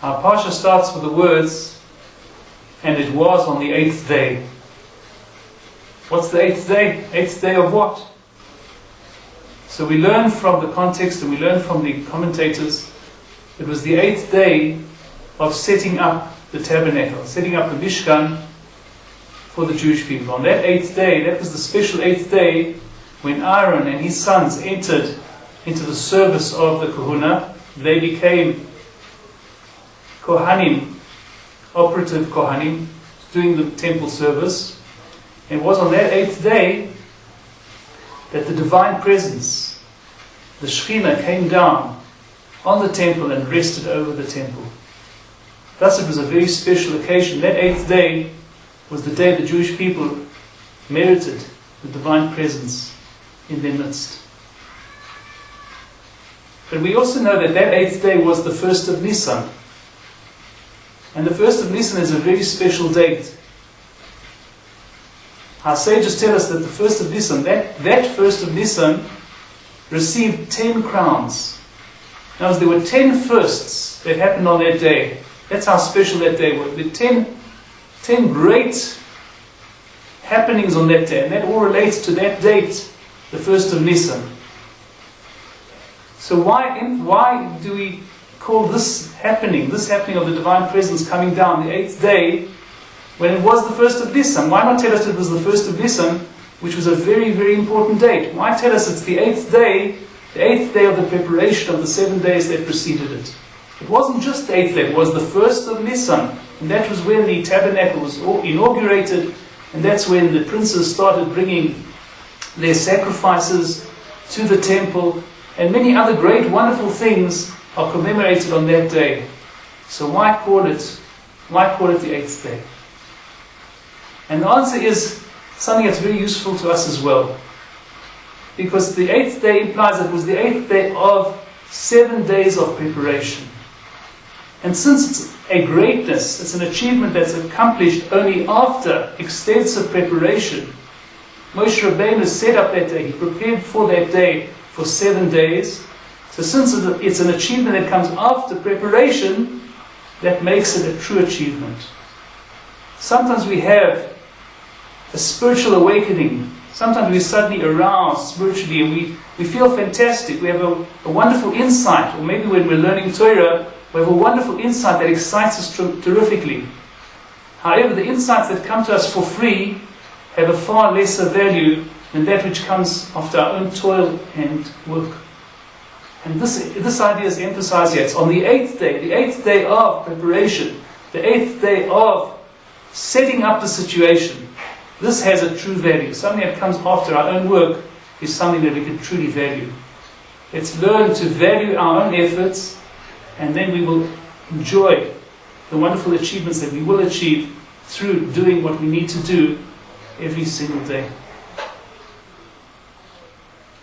Our Parsha starts with the words, and it was on the 8th day. What's the 8th day? 8th day of what? So we learn from the context and we learn from the commentators, it was the 8th day of setting up the tabernacle, setting up the Mishkan for the Jewish people. On that 8th day, that was the special 8th day when Aaron and his sons entered into the service of the Kahuna. They became Kohanim, operative Kohanim, doing the temple service. It was on that 8th day that the divine presence, the Shekhinah, came down on the temple and rested over the temple. Thus it was a very special occasion. That 8th day was the day the Jewish people merited the divine presence in their midst. But we also know that that 8th day was the 1st of Nisan. And the 1st of Nisan is a very special date. Our sages tell us that the 1st of Nisan, that 1st of Nisan received 10 crowns. Now, there were 10 firsts that happened on that day. That's how special that day was. The 10 great happenings on that day. And that all relates to that date, the 1st of Nisan. So why do we call this happening of the divine presence coming down, the 8th day, when it was the 1st of Nisan? Why not tell us it was the 1st of Nisan, which was a very, very important date? Why tell us it's the 8th day of the preparation of the 7 days that preceded it? It wasn't just the 8th day, it was the 1st of Nisan. And that was when the tabernacle was inaugurated, and that's when the princes started bringing their sacrifices to the temple, and many other great, wonderful things are commemorated on that day. So why call it the 8th day? And the answer is something that's very useful to us as well. Because the 8th day implies that it was the 8th day of 7 days of preparation. And since it's a greatness, it's an achievement that's accomplished only after extensive preparation, Moshe Rabbeinu set up that day, he prepared for that day for 7 days. So since it's an achievement that comes after preparation, that makes it a true achievement. Sometimes we have a spiritual awakening. Sometimes we're suddenly aroused spiritually and we feel fantastic. We have a wonderful insight. Or maybe when we're learning Torah, we have a wonderful insight that excites us terrifically. However, the insights that come to us for free have a far lesser value than that which comes after our own toil and work. And this idea is emphasized here. It's on the 8th day of preparation, the 8th day of setting up the situation. This has a true value. Something that comes after our own work is something that we can truly value. Let's learn to value our own efforts, and then we will enjoy the wonderful achievements that we will achieve through doing what we need to do every single day.